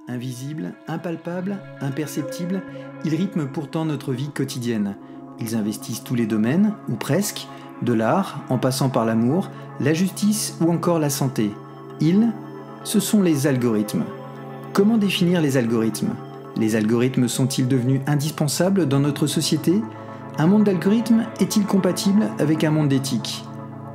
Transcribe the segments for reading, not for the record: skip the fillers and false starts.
Invisibles, impalpables, imperceptibles, ils rythment pourtant notre vie quotidienne. Ils investissent tous les domaines, ou presque, de l'art, en passant par l'amour, la justice ou encore la santé. Ce sont les algorithmes. Comment définir les algorithmes ? Les algorithmes sont-ils devenus indispensables dans notre société ? Un monde d'algorithmes est-il compatible avec un monde d'éthique ?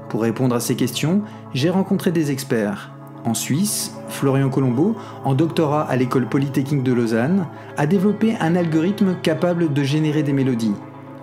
Pour répondre à ces questions, j'ai rencontré des experts. En Suisse, Florian Colombo, en doctorat à l'École Polytechnique de Lausanne, a développé un algorithme capable de générer des mélodies.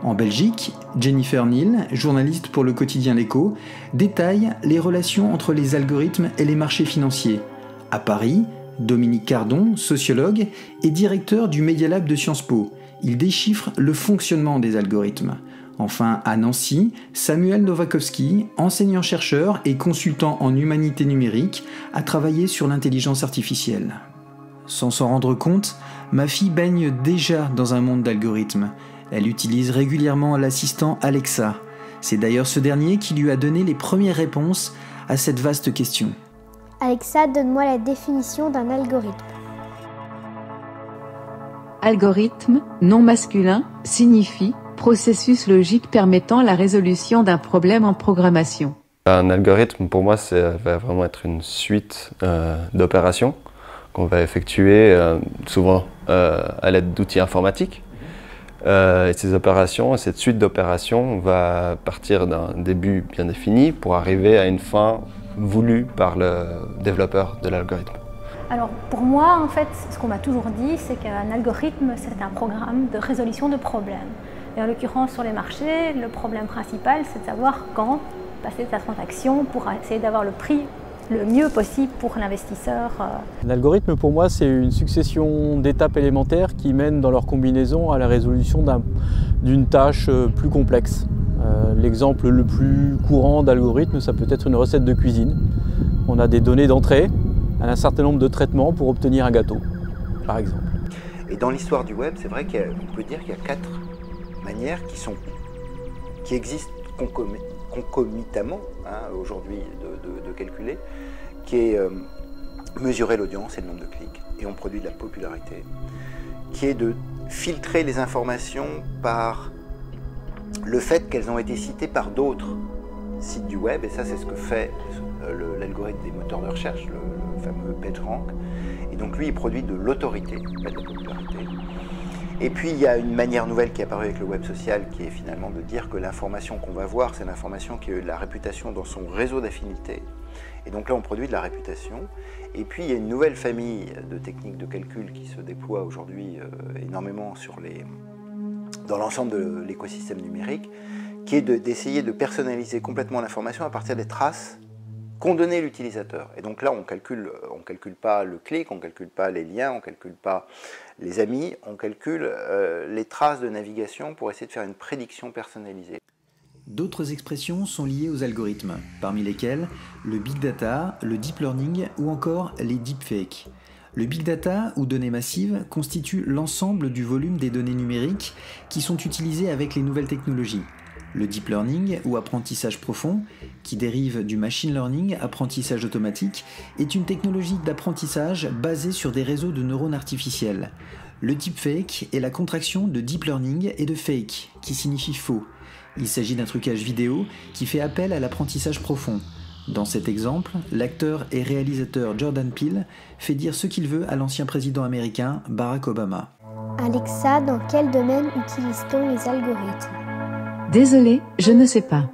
En Belgique, Jennifer Neal, journaliste pour le quotidien L'Écho, détaille les relations entre les algorithmes et les marchés financiers. À Paris, Dominique Cardon, sociologue, est directeur du Media Lab de Sciences Po. Il déchiffre le fonctionnement des algorithmes. Enfin, à Nancy, Samuel Nowakowski, enseignant-chercheur et consultant en humanité numérique, a travaillé sur l'intelligence artificielle. Sans s'en rendre compte, ma fille baigne déjà dans un monde d'algorithmes. Elle utilise régulièrement l'assistant Alexa. C'est d'ailleurs ce dernier qui lui a donné les premières réponses à cette vaste question. Alexa, donne-moi la définition d'un algorithme. Algorithme, nom masculin, signifie processus logique permettant la résolution d'un problème en programmation. Un algorithme, pour moi, va vraiment être une suite d'opérations qu'on va effectuer souvent à l'aide d'outils informatiques. Et ces opérations, cette suite d'opérations va partir d'un début bien défini pour arriver à une fin voulue par le développeur de l'algorithme. Alors pour moi, en fait, ce qu'on m'a toujours dit, c'est qu'un algorithme, c'est un programme de résolution de problèmes. Et en l'occurrence, sur les marchés, le problème principal, c'est de savoir quand passer sa transaction pour essayer d'avoir le prix le mieux possible pour l'investisseur. L'algorithme, pour moi, c'est une succession d'étapes élémentaires qui mènent dans leur combinaison à la résolution d'une tâche plus complexe. L'exemple le plus courant d'algorithme, ça peut être une recette de cuisine. On a des données d'entrée, un certain nombre de traitements pour obtenir un gâteau, par exemple. Et dans l'histoire du web, c'est vrai qu'on peut dire qu'il y a 4 manières qui existent concomitamment aujourd'hui de calculer, qui est mesurer l'audience et le nombre de clics, et on produit de la popularité, qui est de filtrer les informations par le fait qu'elles ont été citées par d'autres sites du web, et ça c'est ce que fait l'algorithme des moteurs de recherche, le fameux PageRank, et donc lui il produit de l'autorité, pas de la popularité. Et puis il y a une manière nouvelle qui est apparue avec le web social, qui est finalement de dire que l'information qu'on va voir, c'est l'information qui a eu de la réputation dans son réseau d'affinités. Et donc là on produit de la réputation. Et puis il y a une nouvelle famille de techniques de calcul qui se déploie aujourd'hui énormément dans l'ensemble de l'écosystème numérique, qui est d'essayer de personnaliser complètement l'information à partir des traces qu'ont donné l'utilisateur. Et donc là, on calcule pas le clic, on ne calcule pas les liens, on ne calcule pas les amis, on calcule les traces de navigation pour essayer de faire une prédiction personnalisée. D'autres expressions sont liées aux algorithmes, parmi lesquelles le big data, le deep learning ou encore les deepfakes. Le big data, ou données massives, constitue l'ensemble du volume des données numériques qui sont utilisées avec les nouvelles technologies. Le deep learning, ou apprentissage profond, qui dérive du machine learning, apprentissage automatique, est une technologie d'apprentissage basée sur des réseaux de neurones artificiels. Le deepfake est la contraction de deep learning et de fake, qui signifie faux. Il s'agit d'un trucage vidéo qui fait appel à l'apprentissage profond. Dans cet exemple, l'acteur et réalisateur Jordan Peele fait dire ce qu'il veut à l'ancien président américain Barack Obama. Alexa, dans quel domaine utilise-t-on les algorithmes ? Désolé, je ne sais pas.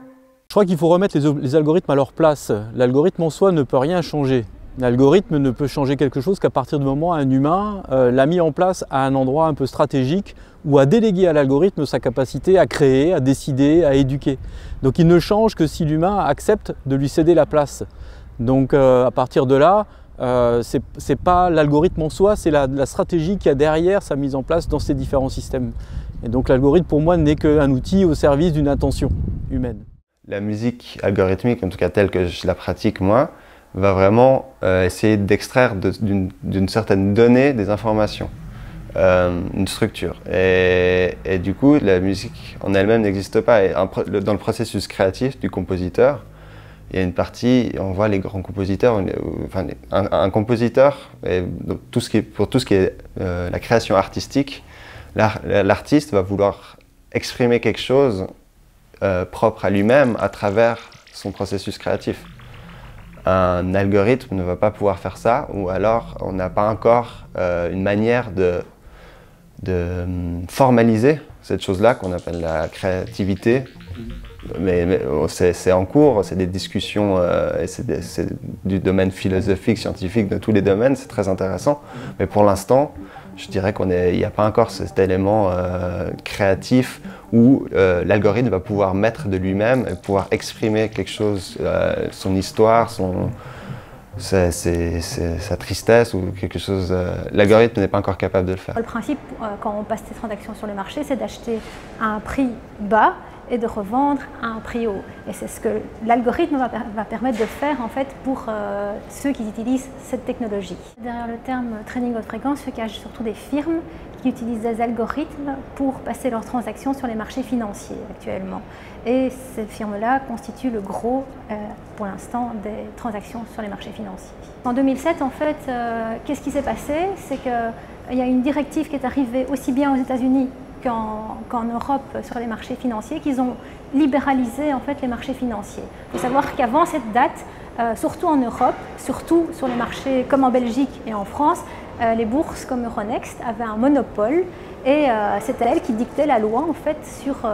Je crois qu'il faut remettre les algorithmes à leur place. L'algorithme en soi ne peut rien changer. L'algorithme ne peut changer quelque chose qu'à partir du moment où un humain l'a mis en place à un endroit un peu stratégique ou a délégué à l'algorithme sa capacité à créer, à décider, à éduquer. Donc il ne change que si l'humain accepte de lui céder la place. Donc à partir de là, c'est pas l'algorithme en soi, c'est la stratégie qu'il y a derrière sa mise en place dans ces différents systèmes. Et donc l'algorithme pour moi n'est qu'un outil au service d'une intention humaine. La musique algorithmique, en tout cas telle que je la pratique moi, va vraiment essayer d'extraire d'une certaine donnée des informations, une structure. Et du coup, la musique en elle-même n'existe pas. Et dans le processus créatif du compositeur, il y a une partie, on voit les grands compositeurs, enfin, un compositeur, pour tout ce qui est la création artistique, l'artiste va vouloir exprimer quelque chose propre à lui-même à travers son processus créatif. Un algorithme ne va pas pouvoir faire ça, ou alors on n'a pas encore une manière de formaliser cette chose-là qu'on appelle la créativité. Mais c'est en cours, c'est des discussions, c'est du domaine philosophique, scientifique, de tous les domaines, c'est très intéressant. Mais pour l'instant, je dirais qu'il n'y a pas encore cet élément créatif où l'algorithme va pouvoir mettre de lui-même et pouvoir exprimer quelque chose, son histoire, sa tristesse ou quelque chose. L'algorithme n'est pas encore capable de le faire. Le principe, quand on passe des transactions sur le marché, c'est d'acheter à un prix bas et de revendre à un prix haut. Et c'est ce que l'algorithme va permettre de faire en fait pour ceux qui utilisent cette technologie. Derrière le terme trading haute fréquence se cachent surtout des firmes qui utilisent des algorithmes pour passer leurs transactions sur les marchés financiers actuellement. Et ces firmes-là constituent le gros, pour l'instant, des transactions sur les marchés financiers. En 2007, en fait, qu'est-ce qui s'est passé? C'est qu'il y a une directive qui est arrivée aussi bien aux États-Unis qu'en Europe sur les marchés financiers, qu'ils ont libéralisé en fait les marchés financiers. Il faut savoir qu'avant cette date, surtout en Europe, surtout sur les marchés comme en Belgique et en France, les bourses comme Euronext avaient un monopole et c'était elle qui dictait la loi en fait sur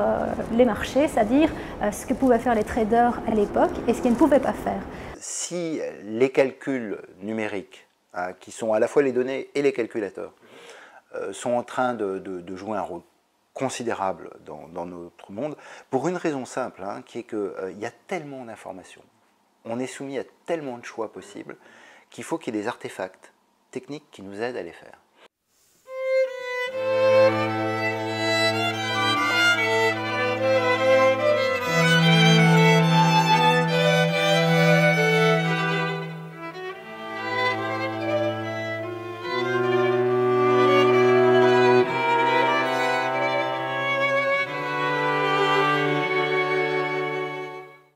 les marchés, c'est-à-dire ce que pouvaient faire les traders à l'époque et ce qu'ils ne pouvaient pas faire. Si les calculs numériques, qui sont à la fois les données et les calculateurs, sont en train de jouer un rôle considérable dans notre monde, pour une raison simple, qui est qu'il y a tellement d'informations, on est soumis à tellement de choix possibles, qu'il faut qu'il y ait des artefacts techniques qui nous aident à les faire.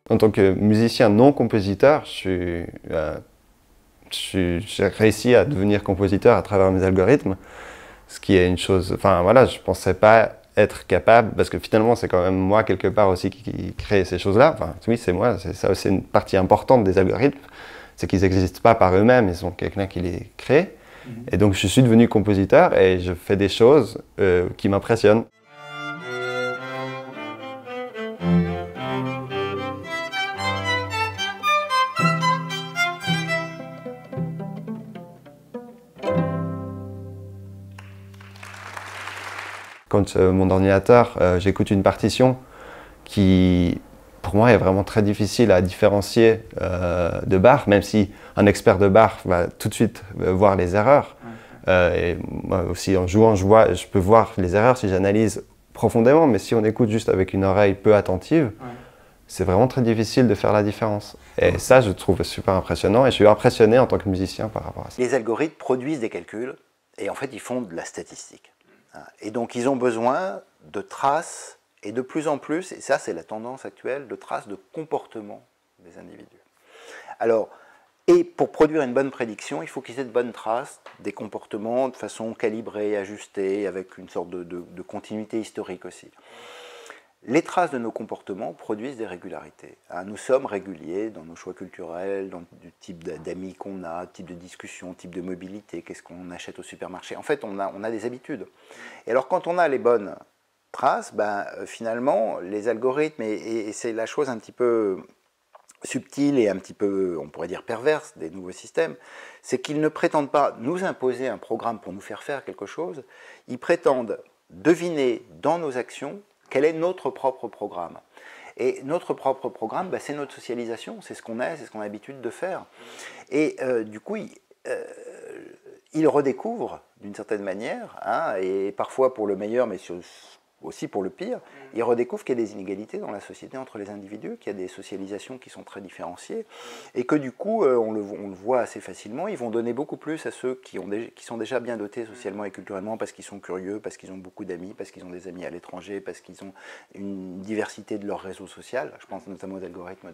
En tant que musicien non compositeur, j'ai réussi à devenir compositeur à travers mes algorithmes, ce qui est une chose, enfin voilà, je ne pensais pas être capable, parce que finalement c'est quand même moi quelque part aussi qui crée ces choses-là, enfin oui c'est moi, c'est ça aussi une partie importante des algorithmes, c'est qu'ils n'existent pas par eux-mêmes, ils sont quelqu'un qui les crée, et donc je suis devenu compositeur et je fais des choses qui m'impressionnent. Quand mon ordinateur, j'écoute une partition qui, pour moi, est vraiment très difficile à différencier de Bach, même si un expert de Bach va tout de suite voir les erreurs. Et moi aussi, en jouant, je peux voir les erreurs si j'analyse profondément, mais si on écoute juste avec une oreille peu attentive, c'est vraiment très difficile de faire la différence. Et ça, je trouve super impressionnant, et je suis impressionné en tant que musicien par rapport à ça. Les algorithmes produisent des calculs, et en fait, ils font de la statistique. Et donc, ils ont besoin de traces, et de plus en plus, et ça, c'est la tendance actuelle, de traces de comportement des individus. Alors, et pour produire une bonne prédiction, il faut qu'ils aient de bonnes traces des comportements de façon calibrée, ajustée, avec une sorte de continuité historique aussi. Les traces de nos comportements produisent des régularités. Nous sommes réguliers dans nos choix culturels, dans le type d'amis qu'on a, type de discussion, type de mobilité, qu'est-ce qu'on achète au supermarché. En fait, on a des habitudes. Et alors, quand on a les bonnes traces, finalement, les algorithmes, et c'est la chose un petit peu subtile et un petit peu, on pourrait dire, perverse des nouveaux systèmes, c'est qu'ils ne prétendent pas nous imposer un programme pour nous faire faire quelque chose, ils prétendent deviner dans nos actions quel est notre propre programme. Et notre propre programme, c'est notre socialisation, c'est ce qu'on est, c'est ce qu'on a l'habitude de faire. Et du coup, il redécouvre d'une certaine manière, et parfois pour le meilleur, mais aussi pour le pire, il redécouvre qu'il y a des inégalités dans la société entre les individus, qu'il y a des socialisations qui sont très différenciées, et que du coup, on le voit assez facilement, ils vont donner beaucoup plus à ceux qui sont déjà bien dotés socialement et culturellement, parce qu'ils sont curieux, parce qu'ils ont beaucoup d'amis, parce qu'ils ont des amis à l'étranger, parce qu'ils ont une diversité de leur réseau social. Je pense notamment aux algorithmes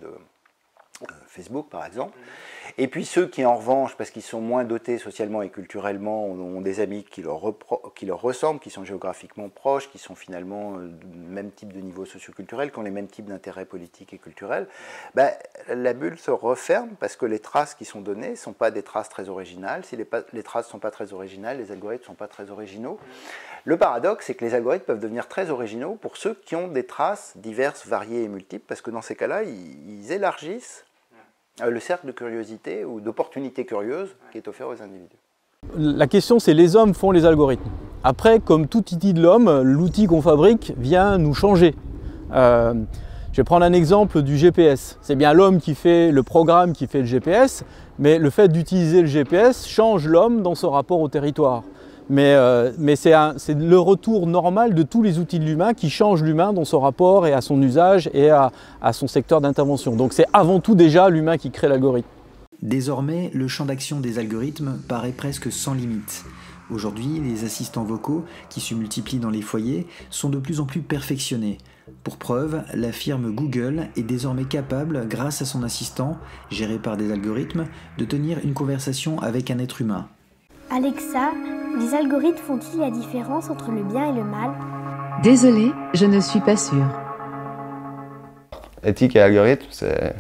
Facebook par exemple. Et puis ceux qui en revanche, parce qu'ils sont moins dotés socialement et culturellement, ont des amis qui leur ressemblent, qui sont géographiquement proches, qui sont finalement du même type de niveau socio-culturel, qui ont les mêmes types d'intérêts politiques et culturels, ben, la bulle se referme parce que les traces qui sont données ne sont pas des traces très originales. Si les traces ne sont pas très originales, les algorithmes ne sont pas très originaux. Le paradoxe, c'est que les algorithmes peuvent devenir très originaux pour ceux qui ont des traces diverses, variées et multiples, parce que dans ces cas-là, ils élargissent le cercle de curiosité ou d'opportunités curieuses qui est offert aux individus. La question, c'est les hommes font les algorithmes. Après, comme tout outil de l'homme, l'outil qu'on fabrique vient nous changer. Je vais prendre un exemple du GPS. C'est bien l'homme qui fait le programme qui fait le GPS, mais le fait d'utiliser le GPS change l'homme dans son rapport au territoire. Mais c'est le retour normal de tous les outils de l'humain qui changent l'humain dans son rapport et à son usage et à son secteur d'intervention. Donc c'est avant tout déjà l'humain qui crée l'algorithme. Désormais, le champ d'action des algorithmes paraît presque sans limite. Aujourd'hui, les assistants vocaux, qui se multiplient dans les foyers, sont de plus en plus perfectionnés. Pour preuve, la firme Google est désormais capable, grâce à son assistant, géré par des algorithmes, de tenir une conversation avec un être humain. Alexa, les algorithmes font-ils la différence entre le bien et le mal? Désolé, je ne suis pas sûre. Éthique et algorithme, c'est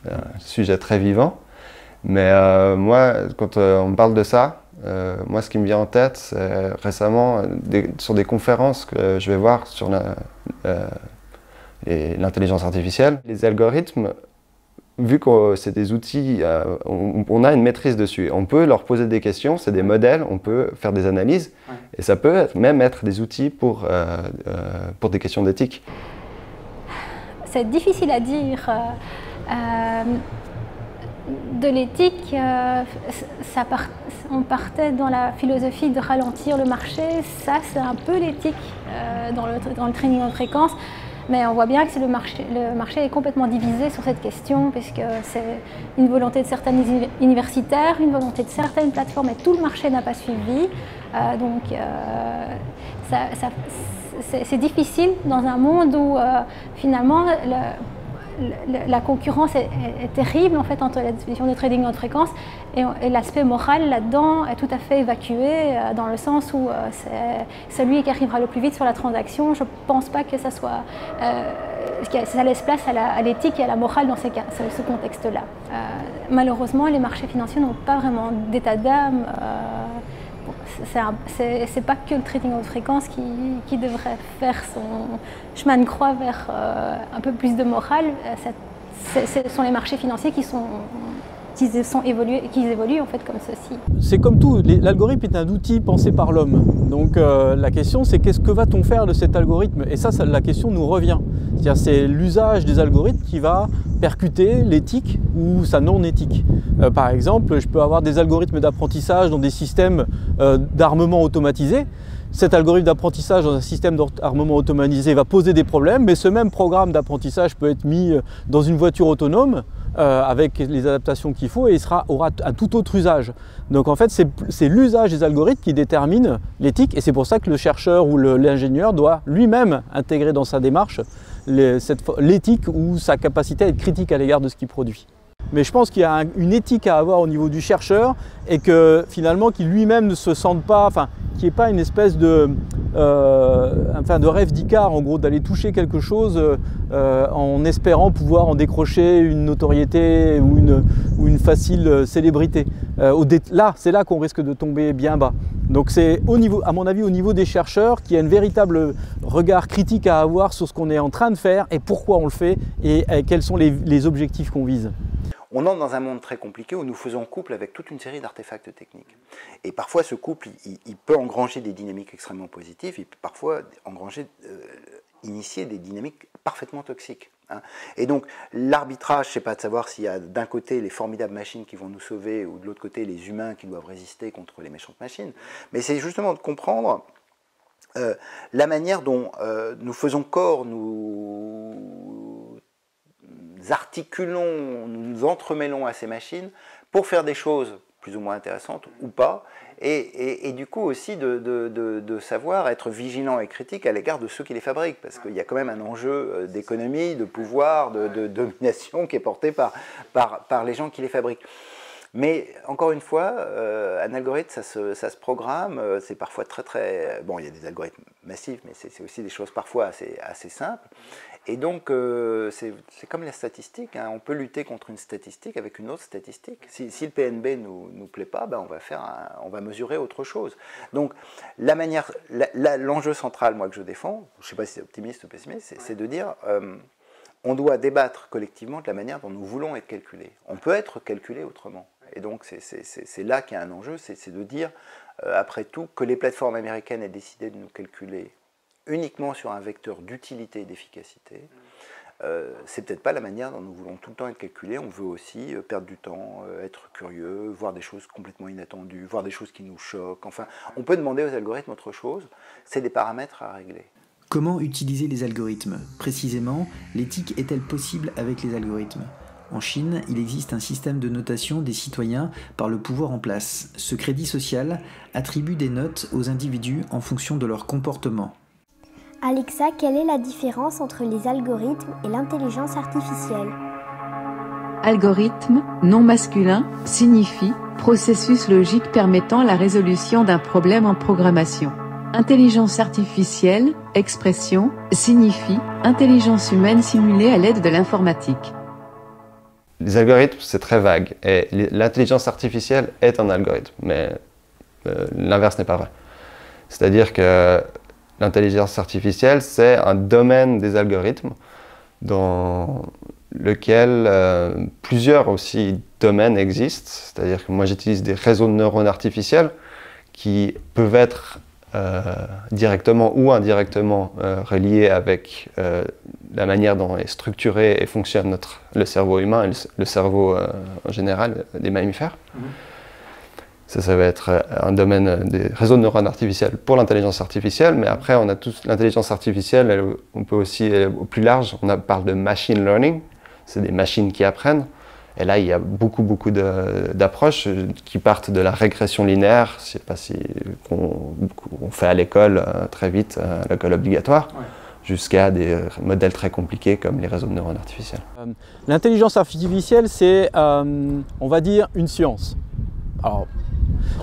un sujet très vivant. Mais moi, quand on me parle de ça, moi, ce qui me vient en tête, c'est récemment, sur des conférences que je vais voir sur l'intelligence artificielle, les algorithmes, vu que c'est des outils, on a une maîtrise dessus. On peut leur poser des questions, c'est des modèles, on peut faire des analyses, et ça peut même être des outils pour des questions d'éthique. C'est difficile à dire. De l'éthique, on partait dans la philosophie de ralentir le marché. Ça, c'est un peu l'éthique dans le training en fréquence. Mais on voit bien que le marché est complètement divisé sur cette question, puisque c'est une volonté de certains universitaires, une volonté de certaines plateformes, et tout le marché n'a pas suivi. Donc c'est difficile dans un monde où finalement la concurrence est terrible en fait entre la définition de trading en haute fréquence et l'aspect moral là-dedans est tout à fait évacué dans le sens où c'est celui qui arrivera le plus vite sur la transaction. Je ne pense pas que ça soit ça laisse place à l'éthique et à la morale dans ce contexte-là. Malheureusement, les marchés financiers n'ont pas vraiment d'état d'âme. C'est pas que le trading en haute fréquence qui devrait faire son chemin de croix vers un peu plus de morale. Ce sont les marchés financiers qui évoluent en fait comme ceci. C'est comme tout, l'algorithme est un outil pensé par l'homme. Donc la question c'est qu'est-ce que va-t-on faire de cet algorithme? Et ça, la question nous revient. C'est-à-dire c'est l'usage des algorithmes qui va percuter l'éthique ou sa non-éthique. Par exemple, je peux avoir des algorithmes d'apprentissage dans des systèmes d'armement automatisés. Cet algorithme d'apprentissage dans un système d'armement automatisé va poser des problèmes, mais ce même programme d'apprentissage peut être mis dans une voiture autonome avec les adaptations qu'il faut et aura un tout autre usage. Donc en fait, c'est l'usage des algorithmes qui détermine l'éthique et c'est pour ça que le chercheur ou l'ingénieur doit lui-même intégrer dans sa démarche l'éthique ou sa capacité à être critique à l'égard de ce qu'il produit. Mais je pense qu'il y a une éthique à avoir au niveau du chercheur et que finalement qu'il lui-même ne se sente pas, qu'il n'y ait pas une espèce de rêve d'Icare en gros, d'aller toucher quelque chose en espérant pouvoir en décrocher une notoriété ou une facile célébrité. Là, c'est là qu'on risque de tomber bien bas. Donc c'est à mon avis au niveau des chercheurs qu'il y a un véritable regard critique à avoir sur ce qu'on est en train de faire et pourquoi on le fait et quels sont les objectifs qu'on vise. On entre dans un monde très compliqué où nous faisons couple avec toute une série d'artefacts techniques. Et parfois, ce couple, il peut engranger des dynamiques extrêmement positives, il peut parfois initier des dynamiques parfaitement toxiques. Et donc, l'arbitrage, c'est pas de savoir s'il y a d'un côté les formidables machines qui vont nous sauver ou de l'autre côté les humains qui doivent résister contre les méchantes machines, mais c'est justement de comprendre la manière dont nous faisons corps, nous articulons, nous nous entremêlons à ces machines pour faire des choses plus ou moins intéressantes ou pas, Et du coup aussi de savoir être vigilant et critique à l'égard de ceux qui les fabriquent, parce qu'il y a quand même un enjeu d'économie, de pouvoir, de domination qui est porté par les gens qui les fabriquent. Mais encore une fois, un algorithme, ça se programme, c'est parfois très... Bon, il y a des algorithmes massifs, mais c'est aussi des choses parfois assez simples. Et donc, c'est comme la statistique, hein. On peut lutter contre une statistique avec une autre statistique. Si le PNB nous plaît pas, ben on va mesurer autre chose. Donc, l'enjeu central, moi, que je défends, je ne sais pas si c'est optimiste ou pessimiste, c'est de dire... on doit débattre collectivement de la manière dont nous voulons être calculés. On peut être calculé autrement. Et donc c'est là qu'il y a un enjeu, c'est de dire, après tout, que les plateformes américaines aient décidé de nous calculer uniquement sur un vecteur d'utilité et d'efficacité. C'est peut-être pas la manière dont nous voulons tout le temps être calculés. On veut aussi perdre du temps, être curieux, voir des choses complètement inattendues, voir des choses qui nous choquent. Enfin, on peut demander aux algorithmes autre chose. C'est des paramètres à régler. Comment utiliser les algorithmes? Précisément, l'éthique est-elle possible avec les algorithmes? En Chine, il existe un système de notation des citoyens par le pouvoir en place. Ce crédit social attribue des notes aux individus en fonction de leur comportement. Alexa, quelle est la différence entre les algorithmes et l'intelligence artificielle? Algorithme, nom masculin, signifie processus logique permettant la résolution d'un problème en programmation. Intelligence artificielle, expression, signifie intelligence humaine simulée à l'aide de l'informatique. Les algorithmes, c'est très vague. Et l'intelligence artificielle est un algorithme, mais l'inverse n'est pas vrai. C'est-à-dire que l'intelligence artificielle, c'est un domaine des algorithmes dans lequel plusieurs aussi domaines existent. C'est-à-dire que moi, j'utilise des réseaux de neurones artificiels qui peuvent être directement ou indirectement reliés avec la manière dont est structuré et fonctionne le cerveau humain et le cerveau en général des mammifères. Ça va être un domaine des réseaux de neurones artificiels pour l'intelligence artificielle, mais après on a l'intelligence artificielle, on peut aussi aller au plus large, on parle de machine learning, c'est des machines qui apprennent. Et là, il y a beaucoup d'approches qui partent de la régression linéaire, je ne sais pas si qu'on fait à l'école très vite, à l'école obligatoire, jusqu'à des modèles très compliqués comme les réseaux de neurones artificiels. L'intelligence artificielle, c'est, on va dire, une science. Alors,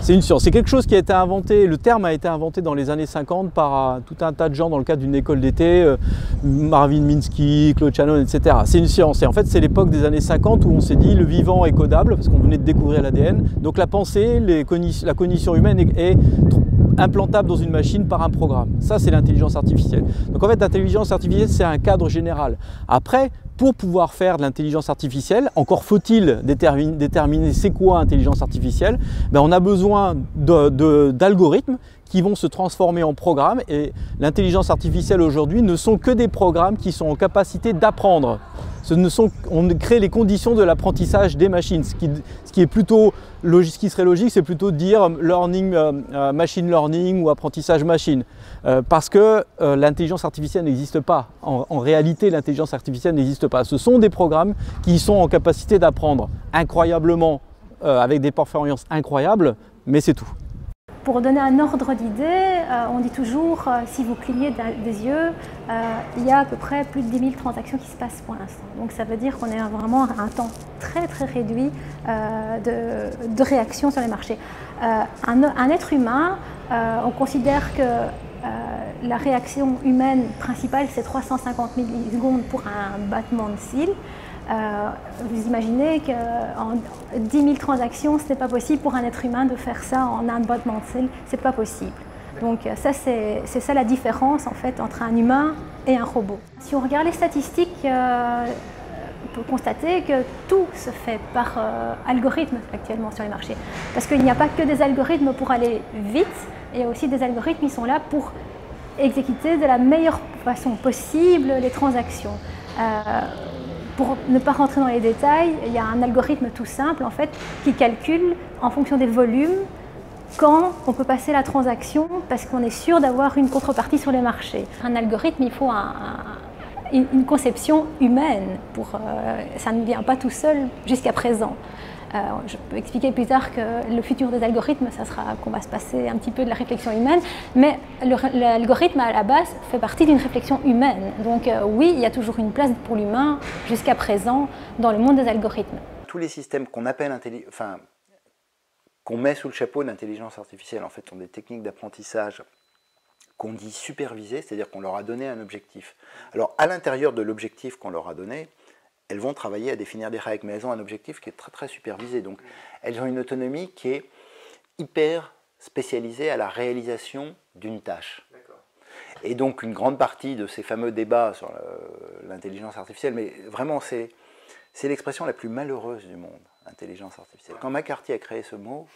c'est une science, c'est quelque chose qui a été inventé, le terme a été inventé dans les années 50 par tout un tas de gens dans le cadre d'une école d'été, Marvin Minsky, Claude Shannon, etc. C'est une science et en fait c'est l'époque des années 50 où on s'est dit le vivant est codable parce qu'on venait de découvrir l'ADN, donc la pensée, la cognition humaine est implantable dans une machine par un programme. Ça c'est l'intelligence artificielle. Donc en fait l'intelligence artificielle c'est un cadre général. Après, pour pouvoir faire de l'intelligence artificielle, encore faut-il déterminer c'est quoi intelligence artificielle, ben on a besoin d'algorithmes qui vont se transformer en programmes et l'intelligence artificielle aujourd'hui ne sont que des programmes qui sont en capacité d'apprendre. On crée les conditions de l'apprentissage des machines. Ce qui est plutôt logique, ce qui serait logique, c'est plutôt de dire machine learning ou apprentissage machine. Parce que l'intelligence artificielle n'existe pas. En réalité, l'intelligence artificielle n'existe pas. Ce sont des programmes qui sont en capacité d'apprendre incroyablement, avec des performances incroyables, mais c'est tout. Pour donner un ordre d'idée, on dit toujours, si vous clignez des yeux, il y a à peu près plus de 10 000 transactions qui se passent pour l'instant. Donc ça veut dire qu'on est vraiment à un temps très réduit de réaction sur les marchés. Un être humain, on considère que la réaction humaine principale, c'est 350 millisecondes pour un battement de cils. Vous imaginez qu'en 10 000 transactions, ce n'est pas possible pour un être humain de faire ça en un battement de cils, c'est pas possible. Donc ça, c'est ça la différence en fait entre un humain et un robot. Si on regarde les statistiques, on peut constater que tout se fait par algorithme actuellement sur les marchés. Parce qu'il n'y a pas que des algorithmes pour aller vite, il y a aussi des algorithmes qui sont là pour exécuter de la meilleure façon possible les transactions. Pour ne pas rentrer dans les détails, il y a un algorithme tout simple en fait qui calcule en fonction des volumes quand on peut passer la transaction parce qu'on est sûr d'avoir une contrepartie sur les marchés. Un algorithme, il faut une conception humaine, ça ne vient pas tout seul jusqu'à présent. Je peux expliquer plus tard que le futur des algorithmes, ça sera qu'on va se passer un petit peu de la réflexion humaine, mais l'algorithme à la base fait partie d'une réflexion humaine. Donc oui, il y a toujours une place pour l'humain jusqu'à présent dans le monde des algorithmes. Tous les systèmes qu'on appelle qu'on met sous le chapeau d'intelligence artificielle, en fait, sont des techniques d'apprentissage qu'on dit supervisées, c'est-à-dire qu'on leur a donné un objectif. Alors, à l'intérieur de l'objectif qu'on leur a donné, elles vont travailler à définir des règles, mais elles ont un objectif qui est très très supervisé. Donc, elles ont une autonomie qui est hyper spécialisée à la réalisation d'une tâche. Et donc, une grande partie de ces fameux débats sur l'intelligence artificielle, mais vraiment, c'est l'expression la plus malheureuse du monde, intelligence artificielle. Quand McCarthy a créé ce mot,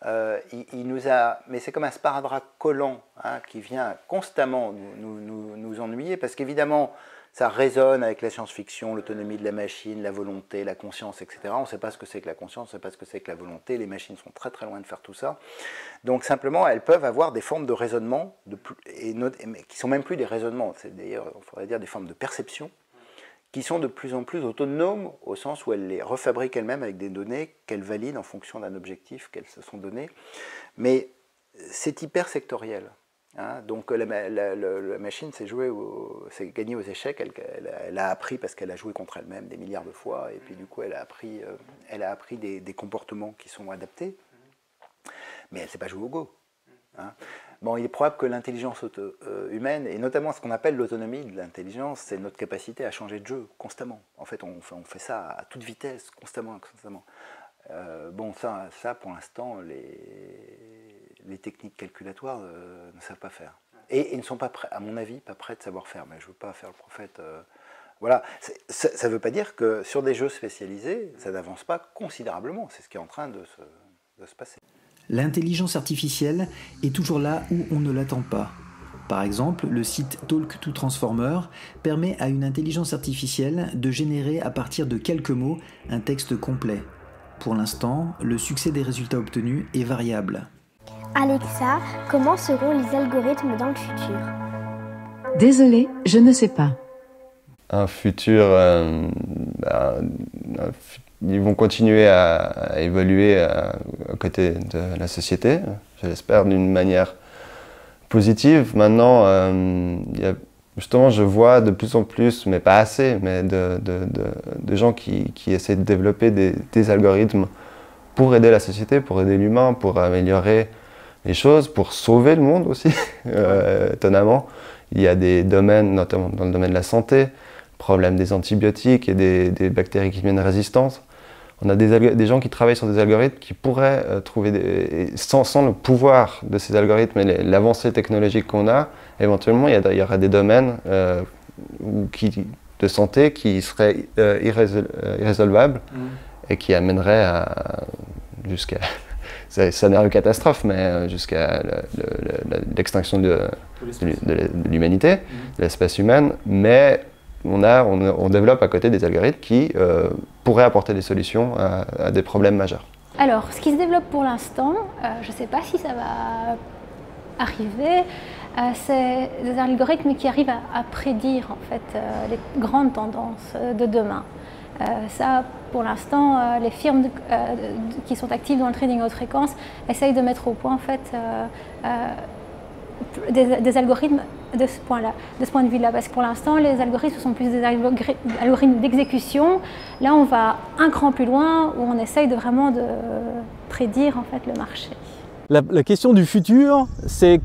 il nous a... Mais c'est comme un sparadrap collant qui vient constamment nous ennuyer, parce qu'évidemment, ça résonne avec la science-fiction, l'autonomie de la machine, la volonté, la conscience, etc. On ne sait pas ce que c'est que la conscience, on ne sait pas ce que c'est que la volonté. Les machines sont très très loin de faire tout ça. Donc simplement, elles peuvent avoir des formes de raisonnement, qui ne sont même plus des raisonnements, c'est d'ailleurs, il faudrait dire des formes de perception, qui sont de plus en plus autonomes, au sens où elles les refabriquent elles-mêmes avec des données qu'elles valident en fonction d'un objectif qu'elles se sont donné. Mais c'est hyper sectoriel. Donc la machine s'est gagnée aux échecs, elle a appris parce qu'elle a joué contre elle-même des milliards de fois, et puis du coup elle a appris des comportements qui sont adaptés, mais elle ne sait pas jouer au Go. Bon, il est probable que l'intelligence humaine, et notamment ce qu'on appelle l'autonomie de l'intelligence, c'est notre capacité à changer de jeu constamment. En fait, on fait ça à toute vitesse, constamment. Bon, ça pour l'instant, les techniques calculatoires ne savent pas faire. Et ne sont pas prêts, à mon avis, pas prêts de savoir faire. Mais je ne veux pas faire le prophète. Voilà. Ça ne veut pas dire que sur des jeux spécialisés, ça n'avance pas considérablement. C'est ce qui est en train de se passer. L'intelligence artificielle est toujours là où on ne l'attend pas. Par exemple, le site Talk to Transformer permet à une intelligence artificielle de générer à partir de quelques mots un texte complet. Pour l'instant, le succès des résultats obtenus est variable. Alexa, comment seront les algorithmes dans le futur? Désolé, je ne sais pas. Un futur... ils vont continuer à évoluer à côté de la société, je l'espère d'une manière positive. Maintenant, justement, je vois de plus en plus, mais pas assez, mais de gens qui essaient de développer des algorithmes pour aider la société, pour aider l'humain, pour améliorer les choses, pour sauver le monde aussi, étonnamment. Il y a des domaines, notamment dans le domaine de la santé, le problème des antibiotiques et des bactéries qui deviennent résistantes. On a des gens qui travaillent sur des algorithmes qui pourraient trouver, sans le pouvoir de ces algorithmes et l'avancée technologique qu'on a, éventuellement il y aurait des domaines de santé qui seraient irrésolvables et qui amèneraient jusqu'à, ça n'est une catastrophe, mais jusqu'à l'extinction de l'humanité, de l'espèce humaine. Mais on développe à côté des algorithmes qui pourraient apporter des solutions à des problèmes majeurs. Alors, ce qui se développe pour l'instant, je ne sais pas si ça va arriver, c'est des algorithmes qui arrivent à prédire en fait, les grandes tendances de demain. Ça, pour l'instant, les firmes qui sont actives dans le trading haute fréquence essayent de mettre au point en fait, des algorithmes de ce point de vue-là, parce que pour l'instant, les algorithmes sont plus des algorithmes d'exécution. Là, on va un cran plus loin, où on essaye vraiment de prédire en fait, le marché. La question du futur, c'est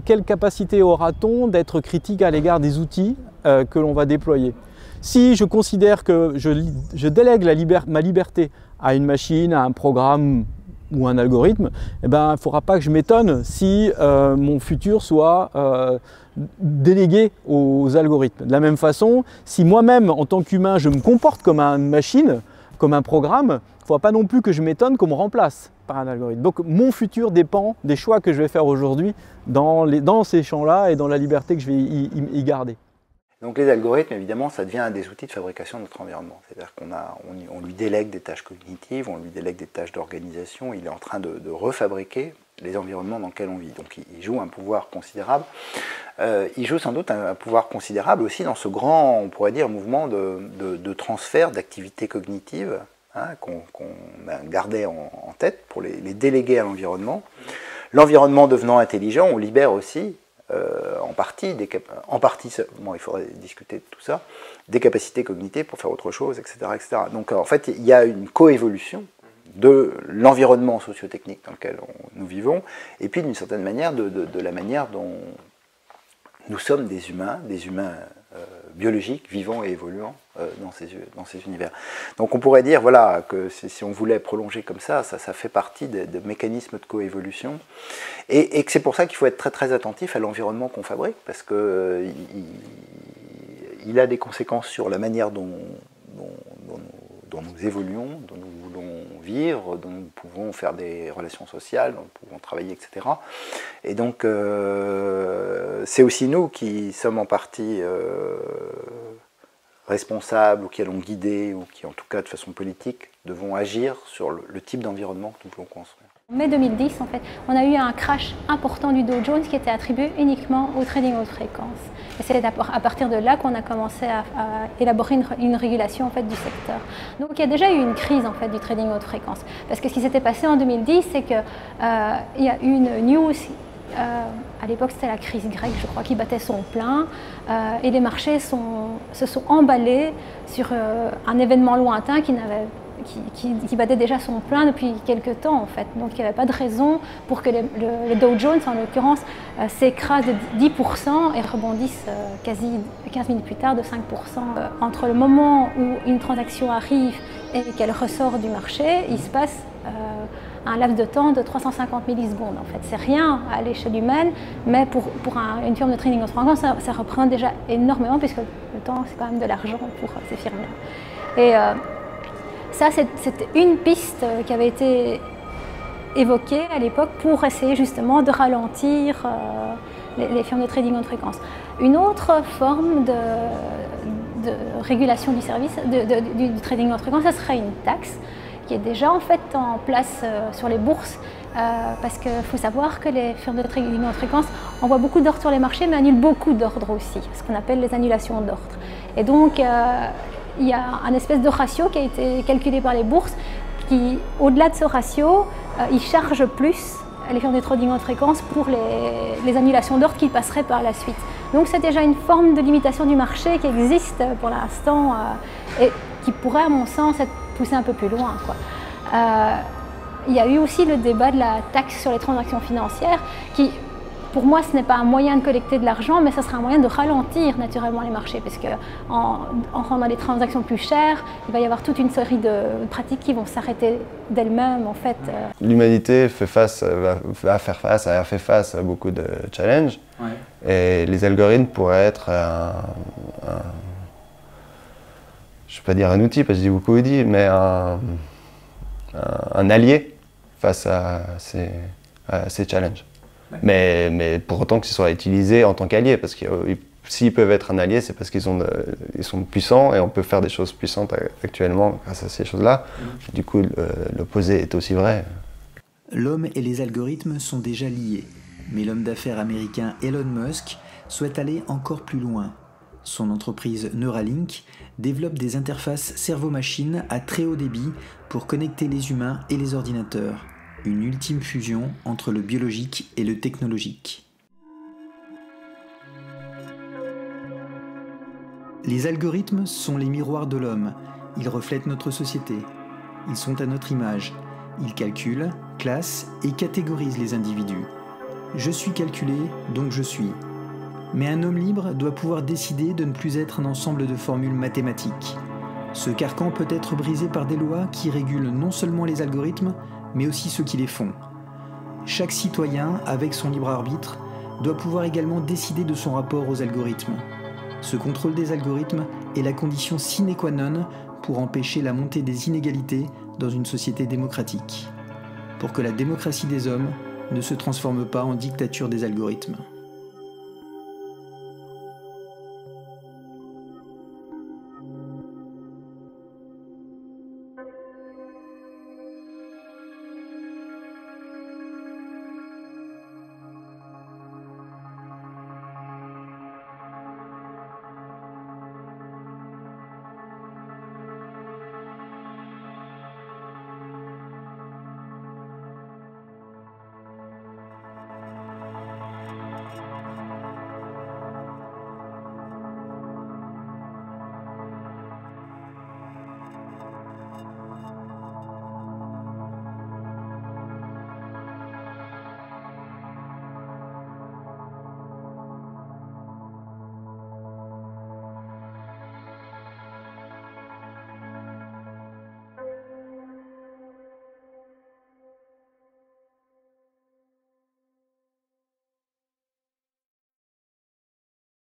quelle capacité aura-t-on d'être critique à l'égard des outils que l'on va déployer? Si je considère que je délègue ma liberté à une machine, à un programme ou un algorithme, eh ben, il ne faudra pas que je m'étonne si mon futur soit délégué aux algorithmes. De la même façon, si moi-même, en tant qu'humain, je me comporte comme une machine, comme un programme, il ne faudra pas non plus que je m'étonne qu'on me remplace par un algorithme. Donc mon futur dépend des choix que je vais faire aujourd'hui dans ces champs-là et dans la liberté que je vais y garder. Donc les algorithmes, évidemment, ça devient un des outils de fabrication de notre environnement. C'est-à-dire qu'on lui délègue des tâches cognitives, on lui délègue des tâches d'organisation, il est en train de refabriquer les environnements dans lesquels on vit. Donc il joue un pouvoir considérable. Il joue sans doute un pouvoir considérable aussi dans ce grand, on pourrait dire, mouvement de transfert d'activités cognitives hein, qu'on gardait en tête pour les déléguer à l'environnement. L'environnement devenant intelligent, on libère aussi, en partie, bon, il faudrait discuter de tout ça, des capacités cognitives pour faire autre chose, etc. etc. Donc en fait, il y a une coévolution de l'environnement socio-technique dans lequel nous vivons, et puis d'une certaine manière de la manière dont nous sommes des humains biologiques, vivants et évoluants dans ces univers. Donc on pourrait dire voilà, que si on voulait prolonger comme ça fait partie des mécanismes de coévolution, et que c'est pour ça qu'il faut être très très attentif à l'environnement qu'on fabrique, parce que il a des conséquences sur la manière dont nous évoluons, dont nous voulons vivre, dont nous pouvons faire des relations sociales, dont nous pouvons travailler, etc. Et donc, c'est aussi nous qui sommes en partie responsables, ou qui allons guider, ou qui, en tout cas de façon politique, devons agir sur le type d'environnement que nous voulons construire. En mai 2010, en fait, on a eu un crash important du Dow Jones qui était attribué uniquement au trading haute fréquence. Et c'est à partir de là qu'on a commencé à élaborer une régulation en fait, du secteur. Donc il y a déjà eu une crise en fait, du trading haute fréquence. Parce que ce qui s'était passé en 2010, c'est qu'il y a eu une news, à l'époque c'était la crise grecque, je crois, qui battait son plein, et les marchés se sont emballés sur un événement lointain qui battait déjà son plein depuis quelques temps en fait. Donc il n'y avait pas de raison pour que le Dow Jones en l'occurrence s'écrase de 10% et rebondisse quasi 15 minutes plus tard de 5%. Entre le moment où une transaction arrive et qu'elle ressort du marché, il se passe un laps de temps de 350 millisecondes en fait. C'est rien à l'échelle humaine, mais pour une firme de trading haute fréquence, ça représente déjà énormément puisque le temps c'est quand même de l'argent pour ces firmes-là. Et ça, c'était une piste qui avait été évoquée à l'époque pour essayer justement de ralentir les firmes de trading haute fréquence. Une autre forme de régulation du service, du trading haute fréquence, ça serait une taxe qui est déjà en fait en place sur les bourses, parce qu'il faut savoir que les firmes de trading haute fréquence envoient beaucoup d'ordres sur les marchés, mais annulent beaucoup d'ordres aussi, ce qu'on appelle les annulations d'ordres. Et donc, il y a un espèce de ratio qui a été calculé par les bourses qui, au-delà de ce ratio, ils chargent plus les firmes de trading haute fréquence pour les annulations d'ordre qui passeraient par la suite. Donc c'est déjà une forme de limitation du marché qui existe pour l'instant et qui pourrait, à mon sens, être poussée un peu plus loin, quoi. Il y a eu aussi le débat de la taxe sur les transactions financières qui, pour moi, ce n'est pas un moyen de collecter de l'argent, mais ce sera un moyen de ralentir naturellement les marchés, parce qu'en rendant les transactions plus chères, il va y avoir toute une série de pratiques qui vont s'arrêter d'elles-mêmes, en fait. L'humanité a fait face à beaucoup de challenges, ouais. Et les algorithmes pourraient être je ne vais pas dire un outil, parce que je dis beaucoup outil, mais un allié face à ces challenges. Mais pour autant qu'ils soient utilisés en tant qu'alliés, parce que s'ils peuvent être un allié, c'est parce qu'ils sont puissants et on peut faire des choses puissantes actuellement grâce à ces choses-là. Du coup, l'opposé est aussi vrai. L'homme et les algorithmes sont déjà liés, mais l'homme d'affaires américain Elon Musk souhaite aller encore plus loin. Son entreprise Neuralink développe des interfaces cerveau-machine à très haut débit pour connecter les humains et les ordinateurs. Une ultime fusion entre le biologique et le technologique. Les algorithmes sont les miroirs de l'homme. Ils reflètent notre société. Ils sont à notre image. Ils calculent, classent et catégorisent les individus. Je suis calculé, donc je suis. Mais un homme libre doit pouvoir décider de ne plus être un ensemble de formules mathématiques. Ce carcan peut être brisé par des lois qui régulent non seulement les algorithmes, mais aussi ceux qui les font. Chaque citoyen, avec son libre arbitre, doit pouvoir également décider de son rapport aux algorithmes. Ce contrôle des algorithmes est la condition sine qua non pour empêcher la montée des inégalités dans une société démocratique, pour que la démocratie des hommes ne se transforme pas en dictature des algorithmes.